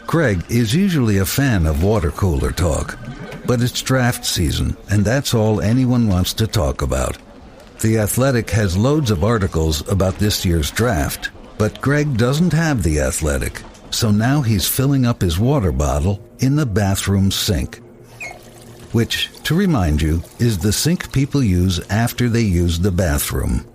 Greg is usually a fan of water cooler talk, but it's draft season, and that's all anyone wants to talk about. The Athletic has loads of articles about this year's draft, but Greg doesn't have The Athletic, so now he's filling up his water bottle in the bathroom sink, which, to remind you, is the sink people use after they use the bathroom.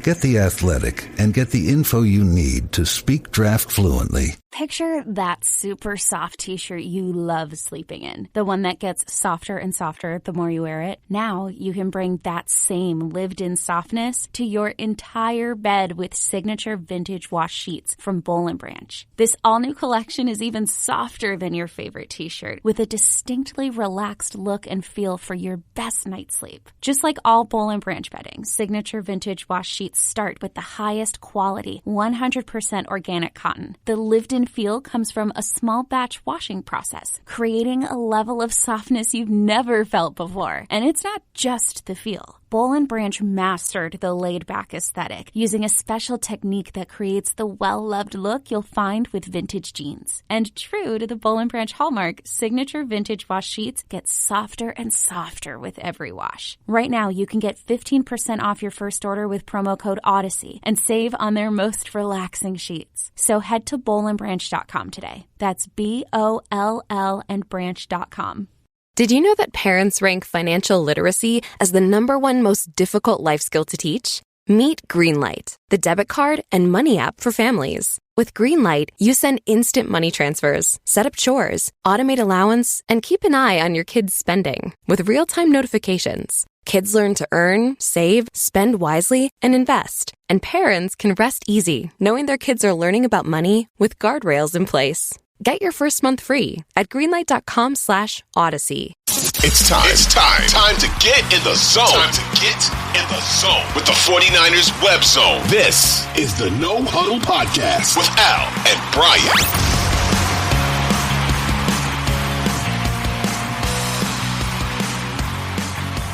Get The Athletic and get the info you need to speak draft fluently. Picture that super soft t-shirt you love sleeping in. The one that gets softer and softer the more you wear it. Now you can bring that same lived-in softness to your entire bed with signature vintage wash sheets from Boll and Branch. This all-new collection is even softer than your favorite t-shirt, with a distinctly relaxed look and feel for your best night's sleep. Just like all Boll and Branch bedding, signature vintage wash sheets start with the highest quality, 100% organic cotton. The lived-in feel comes from a small batch washing process, creating a level of softness you've never felt before. And it's not just the feel. Boll and Branch mastered the laid-back aesthetic using a special technique that creates the well-loved look you'll find with vintage jeans. And true to the Boll and Branch hallmark, signature vintage wash sheets get softer and softer with every wash. Right now, you can get 15% off your first order with promo code Odyssey and save on their most relaxing sheets. So head to bollandbranch.com today. That's BOLL and branch.com. Did you know that parents rank financial literacy as the #1 most difficult life skill to teach? Meet Greenlight, the debit card and money app for families. With Greenlight, you send instant money transfers, set up chores, automate allowance, and keep an eye on your kids' spending with real-time notifications. Kids learn to earn, save, spend wisely, and invest. And parents can rest easy knowing their kids are learning about money with guardrails in place. Get your first month free at greenlight.com/Odyssey. It's time to get in the zone. Time to get in the zone with the 49ers Web Zone. This is the No Huddle Podcast with Al and Brian.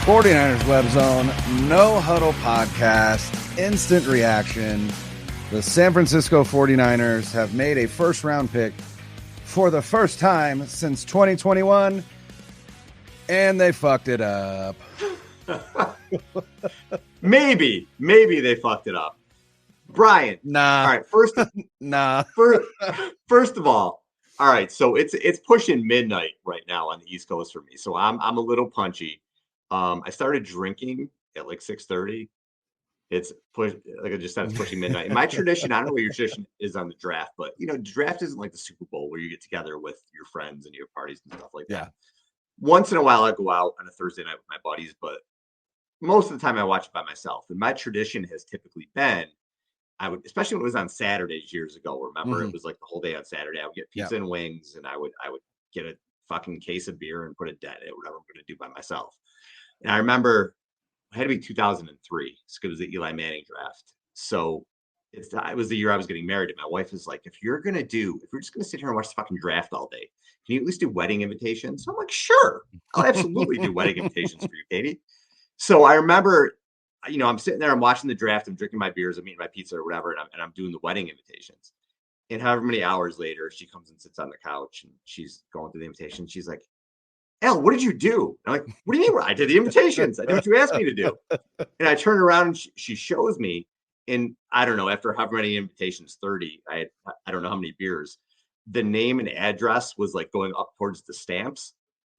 '49ers Web Zone, No Huddle Podcast, instant reaction. The San Francisco 49ers have made a first-round pick for the first time since 2021, and they fucked it up. Maybe they fucked it up. Brian. Nah. All right. First, nah. First of all right. So it's pushing midnight right now on the East Coast for me. So I'm a little punchy. I started drinking at like 6:30. It's push, like I just said, it's pushing midnight. And my tradition, I don't know what your tradition is on the draft, but draft isn't like the Super Bowl where you get together with your friends and you have parties and stuff like that. Once in a while, I go out on a Thursday night with my buddies, but most of the time I watch it by myself. And my tradition has typically been, especially when it was on Saturdays years ago. Remember, It was like the whole day on Saturday. I would get pizza and wings, and I would get a fucking case of beer and put a debt at whatever I'm going to do by myself. And I remember it had to be 2003 because it was the Eli Manning draft. So it was the year I was getting married. And my wife was like, if we're just going to sit here and watch the fucking draft all day, can you at least do wedding invitations? So I'm like, sure, I'll absolutely do wedding invitations for you, Katie. So I remember, I'm sitting there, I'm watching the draft, I'm drinking my beers, I'm eating my pizza or whatever, and I'm doing the wedding invitations. And however many hours later, she comes and sits on the couch and she's going through the invitation. She's like, Al, what did you do? I'm like, what do you mean? I did the invitations. I did what you asked me to do. And I turn around and she shows me, and I don't know, after however many invitations, 30, I don't know how many beers, the name and address was like going up towards the stamps,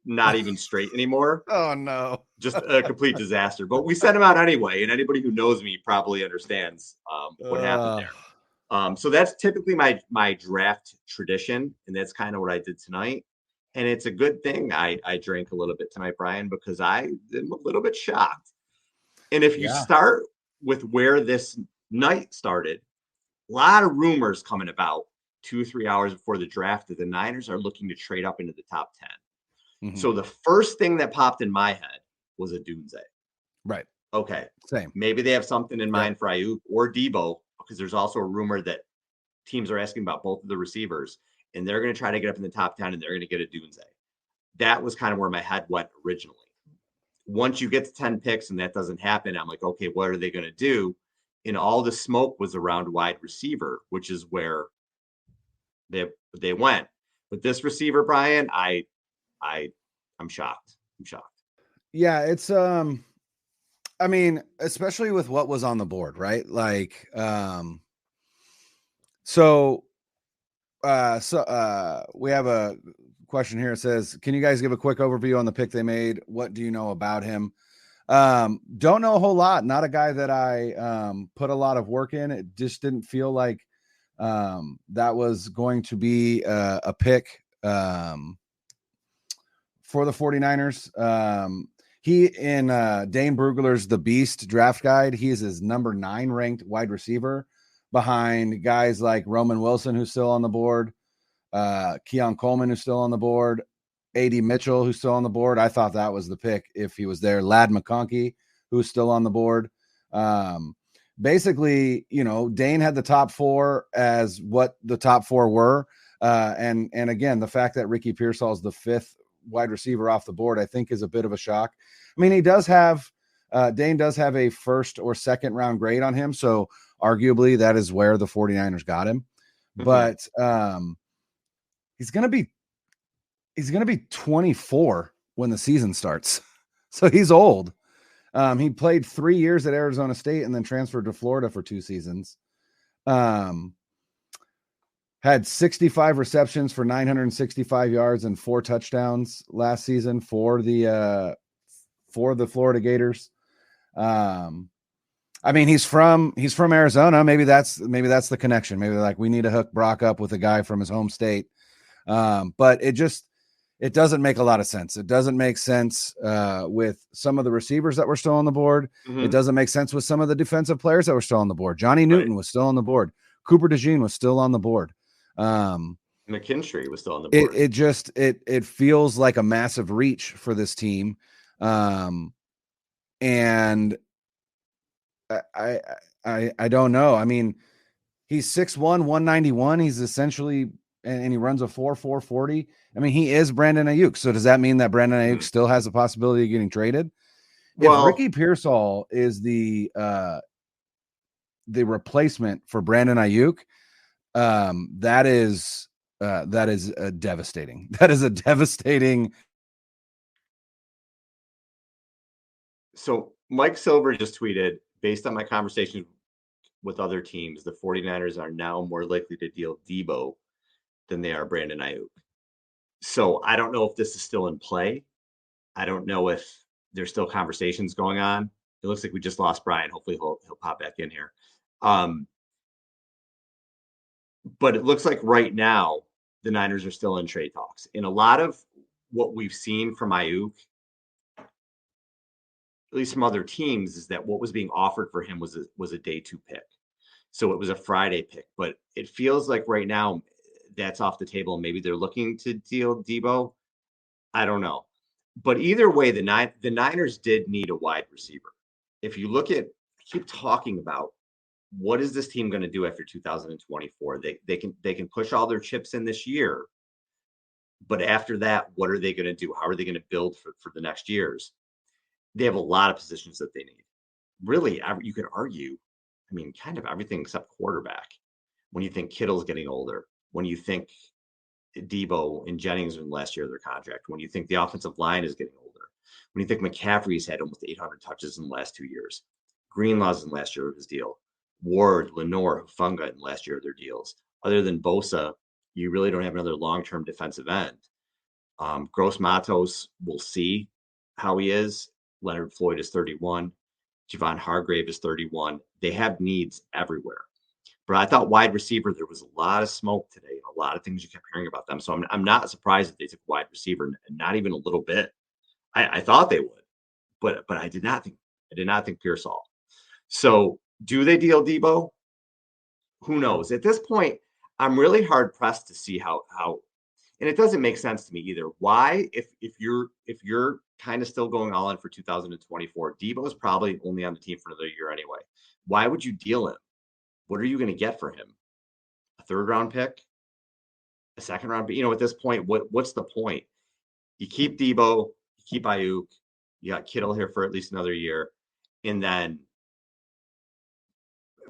not even straight anymore. Oh, no. Just a complete disaster. But we sent them out anyway. And anybody who knows me probably understands what happened there. So that's typically my draft tradition. And that's kind of what I did tonight. And it's a good thing I drank a little bit tonight, Brian, because I am a little bit shocked. And if you start with where this night started, a lot of rumors coming about 2 or 3 hours before the draft that the Niners are looking to trade up into the top 10. Mm-hmm. So the first thing that popped in my head was a Doomsday. Right. Okay. Same. Maybe they have something in mind for Aiyuk or Deebo, because there's also a rumor that teams are asking about both of the receivers, and they're going to try to get up in the top 10 and they're going to get a Doomsday. That was kind of where my head went originally. Once you get to 10 picks and that doesn't happen, I'm like, okay, what are they going to do? And all the smoke was around wide receiver, which is where They went. But this receiver, Brian, I'm shocked. I'm shocked. Yeah, it's I mean, especially with what was on the board, right? Like we have a question here. It says, can you guys give a quick overview on the pick they made? What do you know about him? Don't know a whole lot. Not a guy that I put a lot of work in. It just didn't feel like that was going to be a pick for the 49ers. He in Dane Brugler's The Beast draft guide, he is his number 9 ranked wide receiver behind guys like Roman Wilson, who's still on the board, Keon Coleman, who's still on the board, A.D. Mitchell, who's still on the board. I thought that was the pick if he was there. Ladd McConkey, who's still on the board. Basically, Dane had the top 4 as what the top 4 were. And again, the fact that Ricky Pearsall is the 5th wide receiver off the board, I think is a bit of a shock. I mean, he does have, Dane does have a first or second round grade on him. So arguably that is where the 49ers got him. Mm-hmm. But he's going to be 24 when the season starts. So he's old. He played 3 years at Arizona State and then transferred to Florida for 2 seasons. Had 65 receptions for 965 yards and 4 touchdowns last season for the Florida Gators. I mean, he's from Arizona. Maybe that's the connection. Maybe like we need to hook Brock up with a guy from his home state. But it doesn't make a lot of sense. It doesn't make sense with some of the receivers that were still on the board. Mm-hmm. It doesn't make sense with some of the defensive players that were still on the board. Johnny Newton was still on the board. Cooper DeJean was still on the board. McKinstry was still on the board. It feels like a massive reach for this team. And I don't know. I mean, he's 6'1", 191. He's essentially, and he runs a 4.40. I mean, he is Brandon Aiyuk. So does that mean that Brandon Aiyuk still has a possibility of getting traded? Well, if Ricky Pearsall is the replacement for Brandon Aiyuk, that is devastating. That is a devastating. So Mike Silver just tweeted, based on my conversation with other teams, the 49ers are now more likely to deal Deebo than they are Brandon Aiyuk. So I don't know if this is still in play. I don't know if there's still conversations going on. It looks like we just lost Brian. Hopefully he'll pop back in here. But it looks like right now the Niners are still in trade talks. And a lot of what we've seen from Aiyuk, at least from other teams, is that what was being offered for him was a day 2 pick. So it was a Friday pick. But it feels like right now that's off the table. Maybe they're looking to deal Deebo. I don't know. But either way, the Niners did need a wide receiver. If you look at, I keep talking about, what is this team going to do after 2024? They can push all their chips in this year, but after that, what are they going to do? How are they going to build for the next years? They have a lot of positions that they need. Really, you could argue, I mean, kind of everything except quarterback. When you think Kittle's getting older, when you think Deebo and Jennings in the last year of their contract, when you think the offensive line is getting older, when you think McCaffrey's had almost 800 touches in the last 2 years, Greenlaw's in the last year of his deal, Ward, Lenore, Hufunga in the last year of their deals. Other than Bosa, you really don't have another long-term defensive end. Gross Matos, we'll see how he is. Leonard Floyd is 31. Javon Hargrave is 31. They have needs everywhere. But I thought wide receiver, there was a lot of smoke today, a lot of things you kept hearing about them. So I'm not surprised that they took wide receiver, not even a little bit. I thought they would, but I did not think Pearsall. So do they deal Deebo? Who knows? At this point, I'm really hard pressed to see how, and it doesn't make sense to me either. Why, if you're kind of still going all in for 2024, Deebo is probably only on the team for another year anyway. Why would you deal him? What are you going to get for him? A 3rd round pick? A 2nd round pick? At this point, what's the point? You keep Deebo, you keep Aiyuk, you got Kittle here for at least another year, and then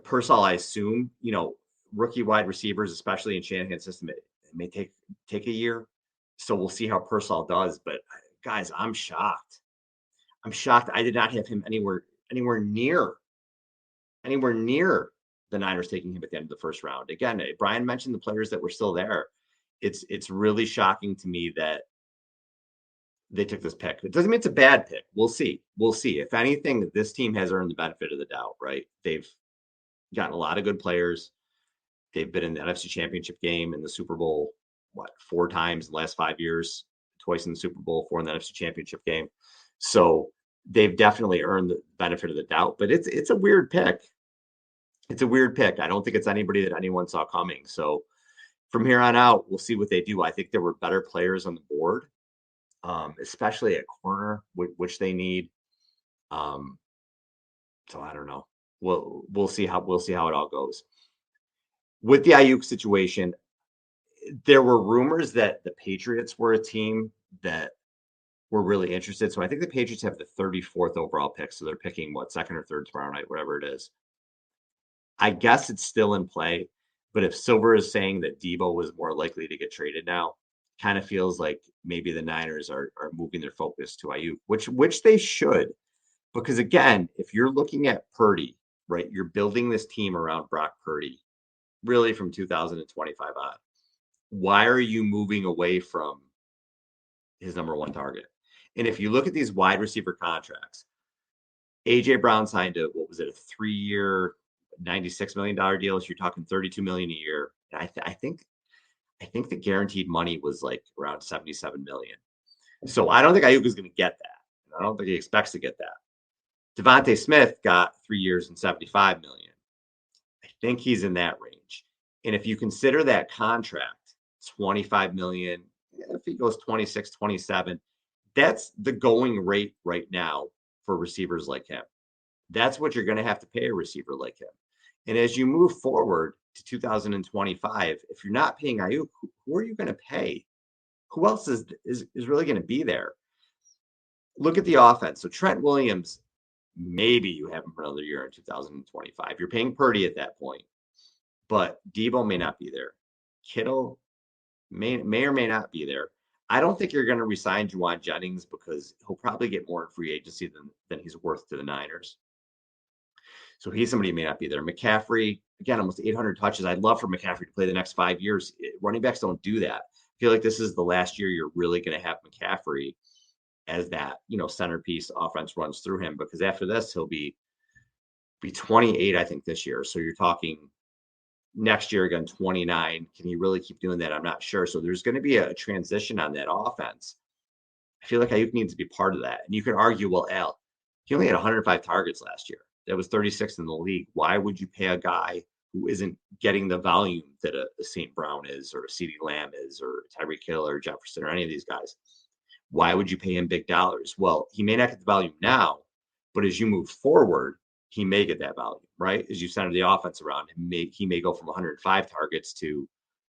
Pearsall, I assume, rookie wide receivers, especially in Shanahan's system, It may take a year. So we'll see how Pearsall does. But guys, I'm shocked. I'm shocked. I did not have him anywhere near the Niners taking him at the end of the first round. Again, Brian mentioned the players that were still there. It's really shocking to me that they took this pick. It doesn't mean it's a bad pick. We'll see. If anything, this team has earned the benefit of the doubt, right? They've gotten a lot of good players. They've been in the NFC Championship game in the Super Bowl, 4 times in the last 5 years, twice in the Super Bowl, 4 in the NFC Championship game. So they've definitely earned the benefit of the doubt, but it's a weird pick. It's a weird pick. I don't think it's anybody that anyone saw coming. So from here on out, we'll see what they do. I think there were better players on the board, especially at corner, which they need. So I don't know. We'll see how it all goes. With the Aiyuk situation, there were rumors that the Patriots were a team that were really interested. So I think the Patriots have the 34th overall pick. So they're picking second or third tomorrow night, whatever it is. I guess it's still in play. But if Silver is saying that Deebo was more likely to get traded now, kind of feels like maybe the Niners are moving their focus to Aiyuk, which they should. Because again, if you're looking at Purdy, right, you're building this team around Brock Purdy, really from 2025 on. Why are you moving away from his number one target? And if you look at these wide receiver contracts, AJ Brown signed a 3-year, $96 million deal. So you're talking $32 million a year. And I think the guaranteed money was like around $77 million. So I don't think Aiyuk is going to get that. I don't think he expects to get that. Devontae Smith got 3 years and $75 million. I think he's in that range. And if you consider that contract, $25 million, if he goes 26, 27, that's the going rate right now for receivers like him. That's what you're going to have to pay a receiver like him. And as you move forward to 2025, if you're not paying Aiyuk, who are you going to pay? Who else is really going to be there? Look at the offense. So Trent Williams, maybe you have him for another year in 2025. You're paying Purdy at that point, but Deebo may not be there. Kittle may or may not be there. I don't think you're going to resign Juwan Jennings because he'll probably get more in free agency than he's worth to the Niners. So he's somebody who may not be there. McCaffrey, again, almost 800 touches. I'd love for McCaffrey to play the next 5 years. Running backs don't do that. I feel like this is the last year you're really going to have McCaffrey as that, centerpiece offense runs through him, because after this, he'll be 28, I think, this year. So you're talking next year again, 29. Can he really keep doing that? I'm not sure. So there's going to be a transition on that offense. I feel like Aiyuk needs to be part of that. And you can argue, well, Al, he only had 105 targets last year. That was 36th in the league. Why would you pay a guy who isn't getting the volume that a St. Brown is, or a CeeDee Lamb is, or Tyreek Hill or Jefferson or any of these guys? Why would you pay him big dollars? Well, he may not get the volume now, but as you move forward, he may get that volume, right? As you center the offense around him, he may go from 105 targets to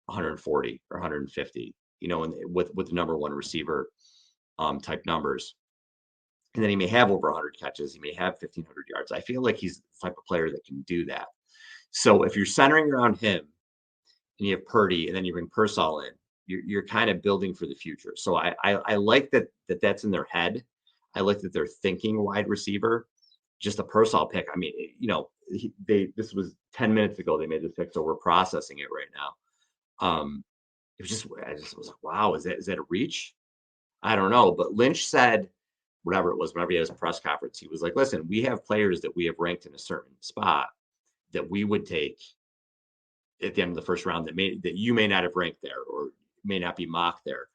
140 or 150, and with the number one receiver type numbers. And then he may have over 100 catches. He may have 1,500 yards. I feel like he's the type of player that can do that. So if you're centering around him and you have Purdy and then you bring Pearsall in, you're kind of building for the future. So I like that's in their head. I like that they're thinking wide receiver. Just a Pearsall pick. I mean, this was 10 minutes ago they made this pick, so we're processing it right now. I just was like, wow, is that a reach? I don't know. But Lynch said, whatever it was, whenever he had his press conference, he was like, listen, we have players that we have ranked in a certain spot that we would take at the end of the first round that you may not have ranked there or may not be mocked there.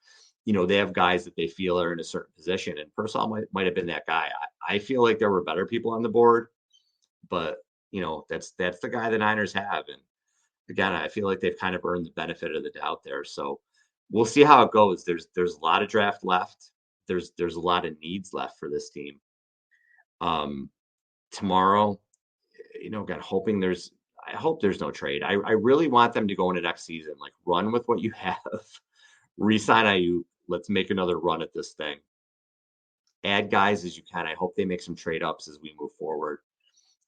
They have guys that they feel are in a certain position, and Pearsall might have been that guy. I feel like there were better people on the board, but that's the guy the Niners have. And again, I feel like they've kind of earned the benefit of the doubt there. So we'll see how it goes. There's a lot of draft left. There's a lot of needs left for this team. Tomorrow, again, I hope there's no trade. I really want them to go into next season, like run with what you have, re-sign Aiyuk. Let's make another run at this thing. Add guys as you can. I hope they make some trade ups as we move forward,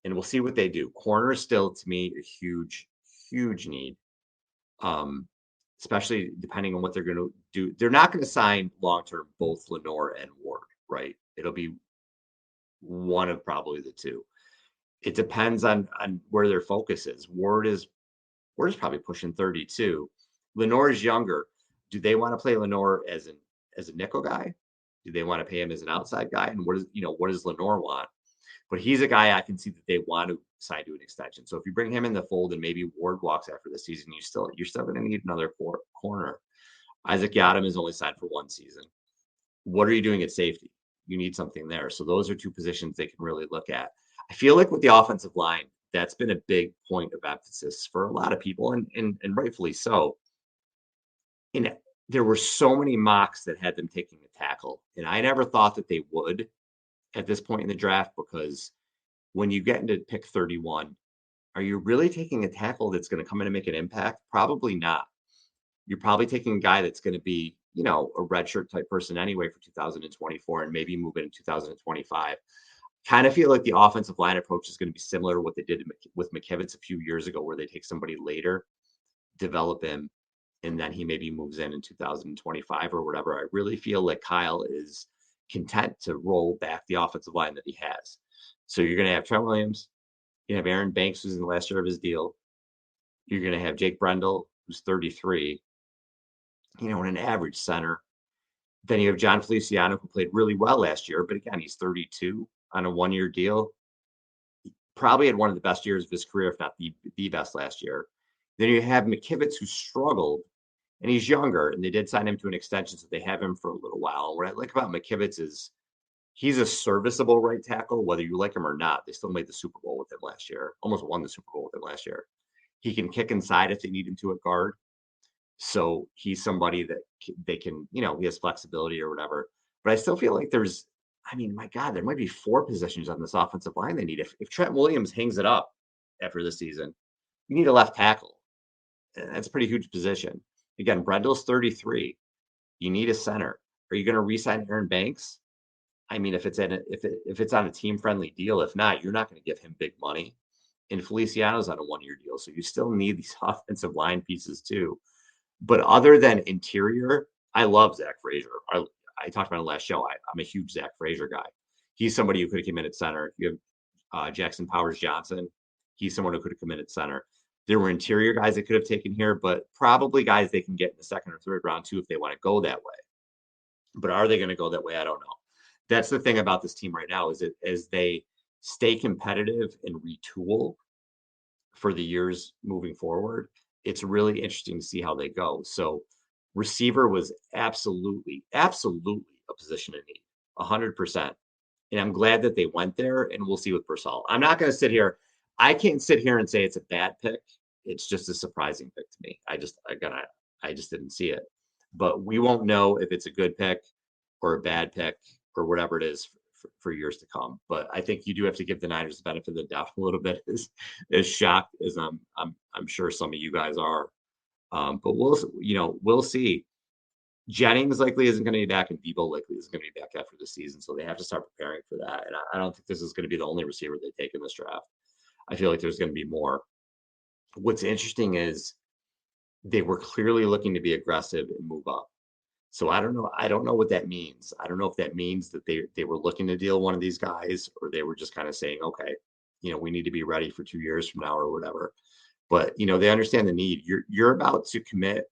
and we'll see what they do. Corner is still, to me, a huge, huge need. especially depending on what they're going to do. They're not going to sign long-term both Lenore and Ward, right? It'll be one of probably the two. It depends on where their focus is. Ward is probably pushing 32. Lenore is younger. Do they want to play Lenore as a nickel guy? Do they want to pay him as an outside guy? And what does Lenore want? But he's a guy I can see that they want to sign to an extension. So if you bring him in the fold and maybe Ward walks after the season, you're still going to need another corner. Isaac Yiadom is only signed for one season. What are you doing at safety? You need something there. So those are two positions they can really look at. I feel like with the offensive line, that's been a big point of emphasis for a lot of people, and rightfully so. There were so many mocks that had them taking a tackle, and I never thought that they would at this point in the draft, because when you get into pick 31, are you really taking a tackle that's going to come in and make an impact? Probably not. You're probably taking a guy that's going to be, a redshirt type person anyway for 2024 and maybe move in 2025. Kind of feel like the offensive line approach is going to be similar to what they did with McKivitz a few years ago, where they take somebody later, develop him, and then he maybe moves in 2025 or whatever. I really feel like Kyle is content to roll back the offensive line that he has. So you're going to have Trent Williams, you have Aaron Banks, who's in the last year of his deal. You're going to have Jake Brendel, who's 33, and an average center. Then you have John Feliciano, who played really well last year, but again, he's 32 on a one-year deal. He probably had one of the best years of his career, if not the best last year. Then you have McKivitz, who struggled, and he's younger, and they did sign him to an extension, so they have him for a little while. And what I like about McKivitz is he's a serviceable right tackle, whether you like him or not. They still made the Super Bowl with him last year, almost won the Super Bowl with him last year. He can kick inside if they need him to at guard. So he's somebody that they can, he has flexibility or whatever. But I still feel like my God, there might be 4 positions on this offensive line they need. If Trent Williams hangs it up after this season, you need a left tackle. And that's a pretty huge position. Again, Brendel's 33. You need a center. Are you going to re-sign Aaron Banks? If it's on a team-friendly deal, if not, you're not going to give him big money. And Feliciano's on a one-year deal, so you still need these offensive line pieces too. But other than interior, I love Zach Frazier. I talked about it last show. I'm a huge Zach Frazier guy. He's somebody who could have come in at center. You have Jackson Powers Johnson. He's someone who could have come in at center. There were interior guys they could have taken here, but probably guys they can get in the second or third round too if they want to go that way. But are they going to go that way? I don't know. That's the thing about this team right now, is that as they stay competitive and retool for the years moving forward, it's really interesting to see how they go. So receiver was absolutely a position in need, 100%. And I'm glad that they went there, and we'll see with Pearsall. I'm not going to sit here. I can't sit here and say it's a bad pick. It's just a surprising pick to me. I just didn't see it. But we won't know if it's a good pick or a bad pick or whatever it is for years to come. But I think you do have to give the Niners the benefit of the doubt a little bit, as shocked as I'm sure some of you guys are. But we'll see. Jennings likely isn't going to be back, and Deebo likely isn't going to be back after the season. So they have to start preparing for that. And I don't think this is going to be the only receiver they take in this draft. I feel like there's going to be more. What's interesting is they were clearly looking to be aggressive and move up. So I don't know. I don't know what that means. I don't know if that means that they were looking to deal one of these guys, or they were just kind of saying, okay, we need to be ready for 2 years from now or whatever. But, they understand the need. You're about to commit,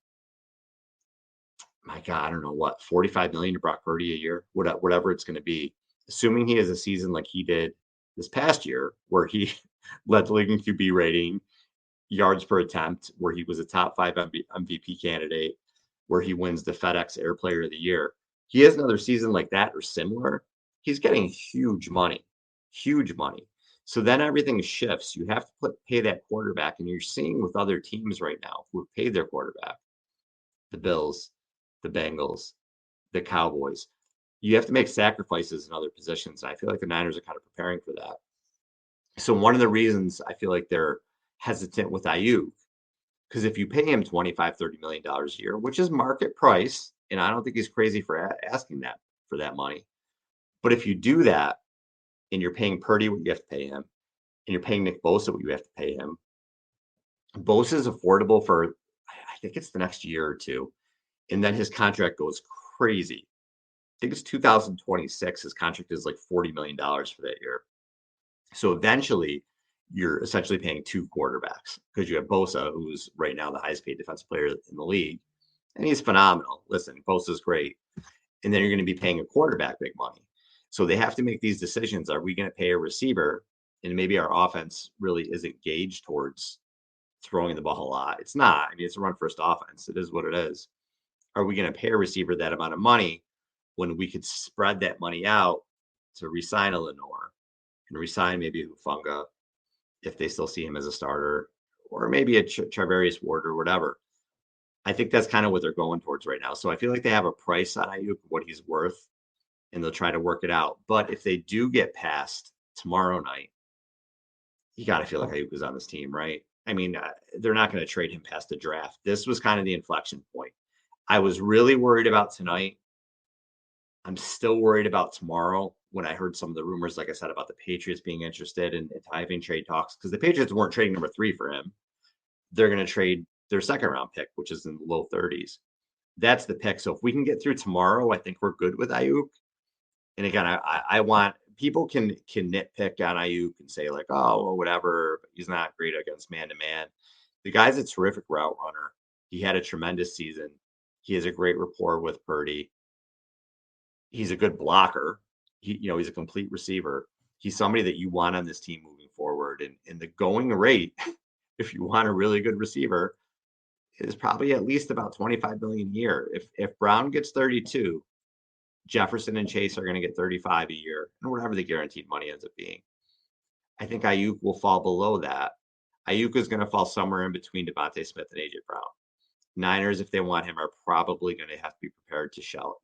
my God, I don't know what, $45 million to Brock Purdy a year, whatever it's going to be, assuming he has a season like he did this past year, where he led the league in QB rating, yards per attempt, where he was a top 5 MVP candidate, where he wins the FedEx Air Player of the Year. He has another season like that or similar. He's getting huge money. So then everything shifts. You have to pay that quarterback, and you're seeing with other teams right now who have paid their quarterback, the Bills, the Bengals, the Cowboys. You have to make sacrifices in other positions. And I feel like the Niners are kind of preparing for that. So one of the reasons I feel like they're hesitant with Aiyuk, because if you pay him $25-30 million a year, which is market price, and I don't think he's crazy for asking that for that money. But if you do that, and you're paying Purdy what you have to pay him, and you're paying Nick Bosa what you have to pay him, Bosa is affordable for I think it's the next year or two. And then his contract goes crazy. I think it's 2026. His contract is like $40 million for that year. So eventually, you're essentially paying two quarterbacks because you have Bosa, who's right now the highest paid defensive player in the league. And he's phenomenal. Listen, Bosa's great. And then you're going to be paying a quarterback big money. So they have to make these decisions. Are we going to pay a receiver? And maybe our offense really isn't gauged towards throwing the ball a lot. It's not. I mean, it's a run first offense. It is what it is. Are we going to pay a receiver that amount of money when we could spread that money out to re-sign a Lenore and re-sign maybe a Hufanga if they still see him as a starter, or maybe a Charvarius Ward or whatever? I think that's kind of what they're going towards right now. So I feel like they have a price on Aiyuk, what he's worth, and they'll try to work it out. But if they do get past tomorrow night, you got to feel like Aiyuk is on this team, right? I mean, they're not going to trade him past the draft. This was kind of the inflection point. I was really worried about tonight. I'm still worried about tomorrow when I heard some of the rumors, like I said, about the Patriots being interested in having trade talks, because the Patriots weren't trading number 3 for him. They're going to trade their second round pick, which is in the low 30s. That's the pick. So if we can get through tomorrow, I think we're good with Aiyuk. And again, I want people can nitpick on Aiyuk and say like, oh, well, whatever, he's not great against man-to-man. The guy's a terrific route runner. He had a tremendous season. He has a great rapport with Purdy. He's a good blocker. He's a complete receiver. He's somebody that you want on this team moving forward. And the going rate, if you want a really good receiver, is probably at least about $25 million a year. If Brown gets 32, Jefferson and Chase are going to get 35 a year, and whatever the guaranteed money ends up being. I think Aiyuk will fall below that. Aiyuk is going to fall somewhere in between Devontae Smith and AJ Brown. Niners, if they want him, are probably going to have to be prepared to shell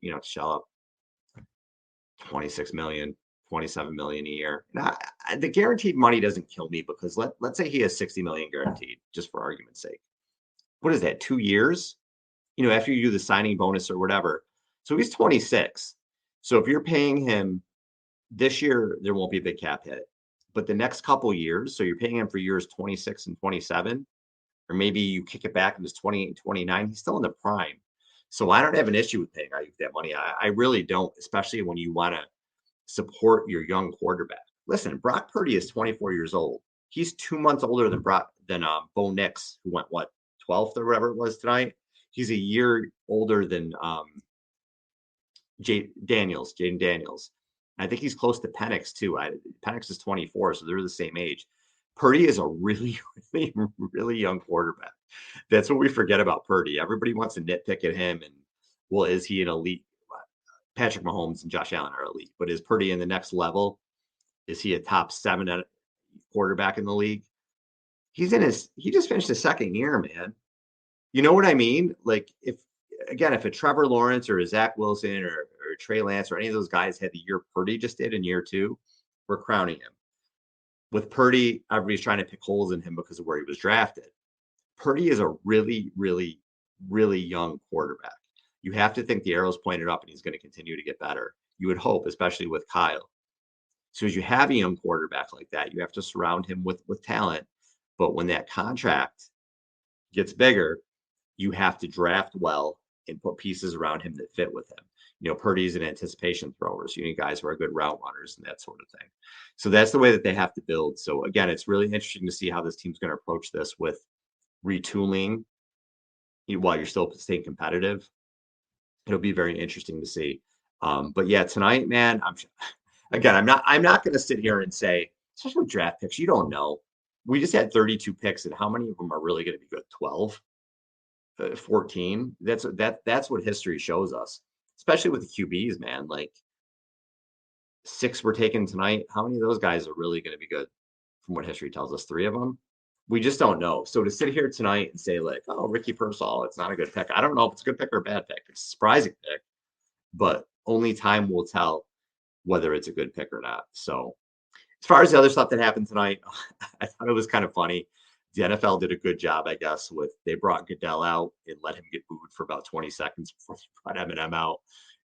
up 26 million, 27 million a year. Now, the guaranteed money doesn't kill me, because let's say he has 60 million guaranteed, just for argument's sake. What is that, 2 years? After you do the signing bonus or whatever. So he's 26. So if you're paying him this year, there won't be a big cap hit. But the next couple years, so you're paying him for years 26 and 27, or maybe you kick it back and it's 28 and 29, he's still in the prime. So I don't have an issue with paying Aiyuk that money. I really don't, especially when you want to support your young quarterback. Listen, Brock Purdy is 24 years old. He's 2 months older than Bo Nix, who went 12th or whatever it was tonight. He's a year older than Jaden Daniels. I think he's close to Penix too. Penix is 24, so they're the same age. Purdy is a really, really, really young quarterback. That's what we forget about Purdy. Everybody wants to nitpick at him, and well, is he an elite? Patrick Mahomes and Josh Allen are elite, but is Purdy in the next level? Is he a top 7 quarterback in the league? He just finished his second year, man. You know what I mean? Like, if a Trevor Lawrence or a Zach Wilson or Trey Lance or any of those guys had the year Purdy just did in year 2, we're crowning him. With Purdy, everybody's trying to pick holes in him because of where he was drafted. Purdy is a really, really, really young quarterback. You have to think the arrow's pointed up and he's going to continue to get better. You would hope, especially with Kyle. So as you have a young quarterback like that, you have to surround him with talent. But when that contract gets bigger, you have to draft well and put pieces around him that fit with him. Purdy's an anticipation thrower, so you need guys who are good route runners and that sort of thing. So that's the way that they have to build. So again, it's really interesting to see how this team's going to approach this with retooling while you're still staying competitive. It'll be very interesting to see. But yeah, tonight, man, I'm not going to sit here and say, especially with draft picks, you don't know. We just had 32 picks, and how many of them are really going to be good? 12, 14. That's what history shows us, especially with the QBs, man. Like, 6 were taken tonight. How many of those guys are really going to be good from what history tells us? 3 of them? We just don't know. So to sit here tonight and say like, oh, Ricky Pearsall, it's not a good pick. I don't know if it's a good pick or a bad pick. It's a surprising pick, but only time will tell whether it's a good pick or not. So as far as the other stuff that happened tonight, I thought it was kind of funny. The NFL did a good job, I guess, they brought Goodell out and let him get booed for about 20 seconds before they brought Eminem out.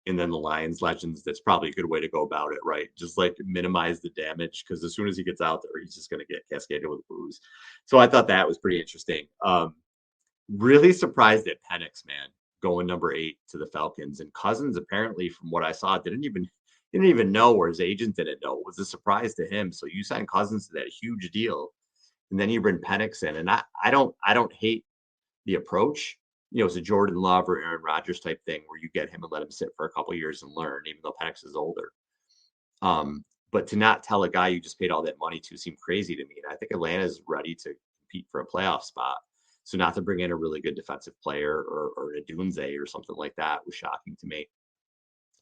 And then the Lions legends, that's probably a good way to go about it, right? Just like minimize the damage, because as soon as he gets out there, he's just going to get cascaded with boos. So I thought that was pretty interesting. Really surprised at Penix, man, going number 8 to the Falcons. And Cousins, apparently, from what I saw, didn't even know, or his agent didn't know. It was a surprise to him. So you sign Cousins to that huge deal, and then you bring Penix in. And I don't hate the approach. It's a Jordan Love or Aaron Rodgers type thing where you get him and let him sit for a couple years and learn, even though Penix is older. But to not tell a guy you just paid all that money to seemed crazy to me. And I think Atlanta is ready to compete for a playoff spot. So not to bring in a really good defensive player or a Dunze or something like that was shocking to me.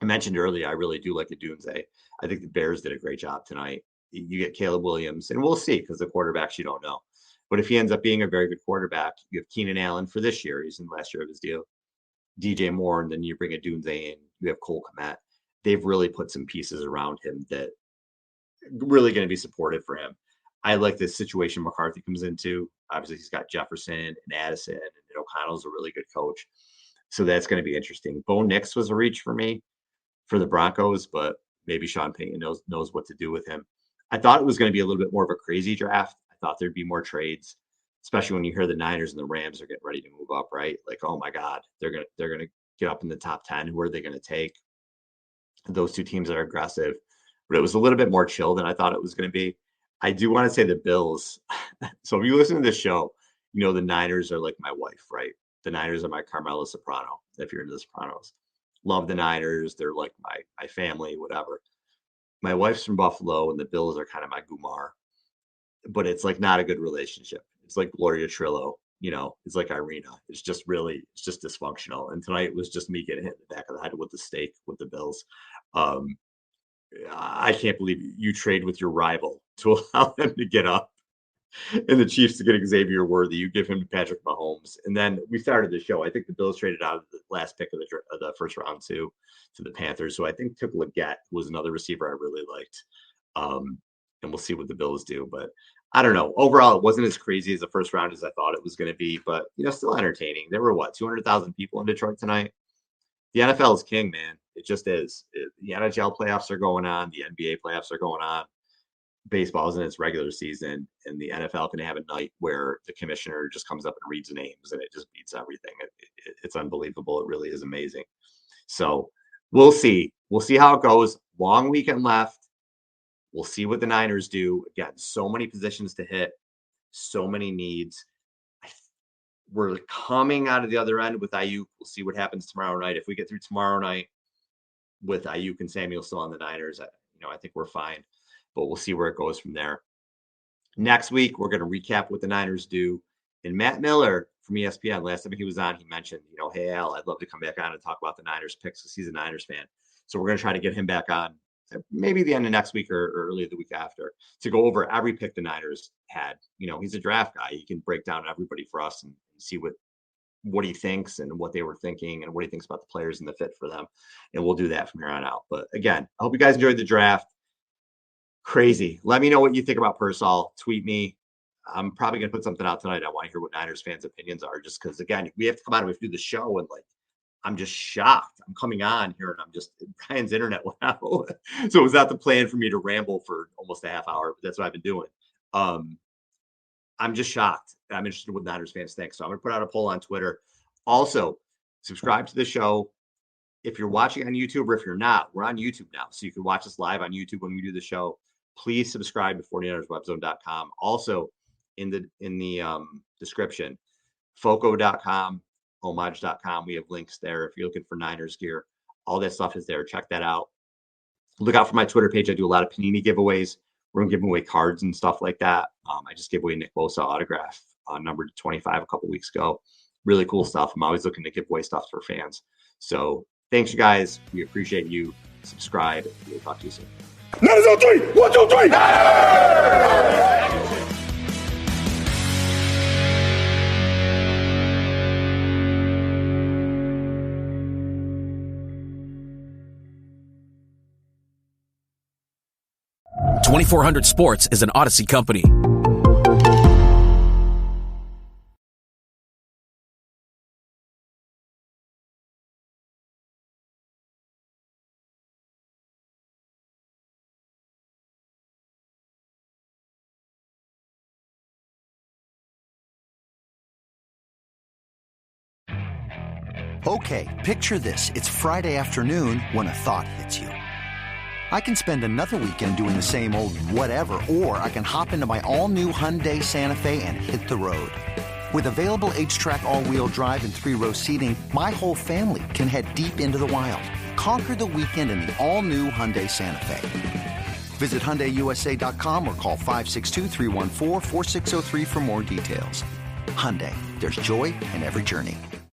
I mentioned earlier, I really do like a Dunze. I think the Bears did a great job tonight. You get Caleb Williams, and we'll see because the quarterbacks you don't know. But if he ends up being a very good quarterback, you have Keenan Allen for this year. He's in the last year of his deal. DJ Moore, and then you bring a Dunze in. You have Cole Kmet. They've really put some pieces around him that really going to be supportive for him. I like the situation McCarthy comes into. Obviously, he's got Jefferson and Addison, and O'Connell's a really good coach. So that's going to be interesting. Bo Nix was a reach for me for the Broncos, but maybe Sean Payton knows what to do with him. I thought it was going to be a little bit more of a crazy draft. I thought there'd be more trades, especially when you hear the Niners and the Rams are getting ready to move up, right? Like, oh my God, they're gonna get up in the top 10. Who are they going to take? Those two teams are aggressive, but it was a little bit more chill than I thought it was going to be. I do want to say the Bills. So if you listen to this show, the Niners are like my wife, right? The Niners are my Carmela Soprano, if you're into the Sopranos. Love the Niners. They're like my family, whatever. My wife's from Buffalo, and the Bills are kind of my Gumar. But it's like not a good relationship. It's like Gloria Trillo, it's like Irina. It's just dysfunctional. And tonight was just me getting hit in the back of the head with the steak with the Bills. I can't believe you trade with your rival to allow them to get up and the Chiefs to get Xavier Worthy. You give him to Patrick Mahomes. And then we started the show. I think the Bills traded out of the last pick of the first round to the Panthers. So I think took Leggett, who was another receiver I really liked. And we'll see what the Bills do. But I don't know. Overall, it wasn't as crazy as the first round as I thought it was going to be. But, still entertaining. There were, 200,000 people in Detroit tonight? The NFL is king, man. It just is. The NHL playoffs are going on. The NBA playoffs are going on. Baseball is in its regular season, and the NFL can have a night where the commissioner just comes up and reads names, and it just beats everything. It's unbelievable. It really is amazing. So we'll see. We'll see how it goes. Long weekend left. We'll see what the Niners do. Again, so many positions to hit, so many needs. We're coming out of the other end with Aiyuk. We'll see what happens tomorrow night. If we get through tomorrow night with Aiyuk and Samuel still on the Niners, I think we're fine. But we'll see where it goes from there. Next week, we're going to recap what the Niners do. And Matt Miller from ESPN, last time he was on, he mentioned, hey, Al, I'd love to come back on and talk about the Niners picks because he's a Niners fan. So we're going to try to get him back on maybe the end of next week or early the week after to go over every pick the Niners had. He's a draft guy. He can break down everybody for us and see what he thinks and what they were thinking and what he thinks about the players and the fit for them. And we'll do that from here on out. But again, I hope you guys enjoyed the draft. Crazy. Let me know what you think about Pearsall. Tweet me. I'm probably going to put something out tonight. I want to hear what Niners fans' opinions are just because, again, we have to come out and we have to do the show and I'm just shocked. I'm coming on here and I'm just Brian's internet went out. So it was not the plan for me to ramble for almost a half hour, but that's what I've been doing. I'm just shocked. I'm interested in what Niners fans think. So I'm going to put out a poll on Twitter. Also, subscribe to the show. If you're watching on YouTube or if you're not, we're on YouTube now. So you can watch us live on YouTube when we do the show. Please subscribe to 49erswebzone.com. Also in the description, foco.com, homage.com. We have links there. If you're looking for Niners gear, all that stuff is there. Check that out. Look out for my Twitter page. I do a lot of Panini giveaways. We're going to give away cards and stuff like that. I just gave away Nick Bosa autograph number 25 a couple weeks ago. Really cool stuff. I'm always looking to give away stuff for fans. So thanks, you guys. We appreciate you. Subscribe. We'll talk to you soon. Niners on three. 1, 2, 3. .2400 Sports is an Odyssey company. Okay, picture this. It's Friday afternoon when a thought hits you. I can spend another weekend doing the same old whatever, or I can hop into my all-new Hyundai Santa Fe and hit the road. With available H-Track all-wheel drive and 3-row seating, my whole family can head deep into the wild. Conquer the weekend in the all-new Hyundai Santa Fe. Visit HyundaiUSA.com or call 562-314-4603 for more details. Hyundai, there's joy in every journey.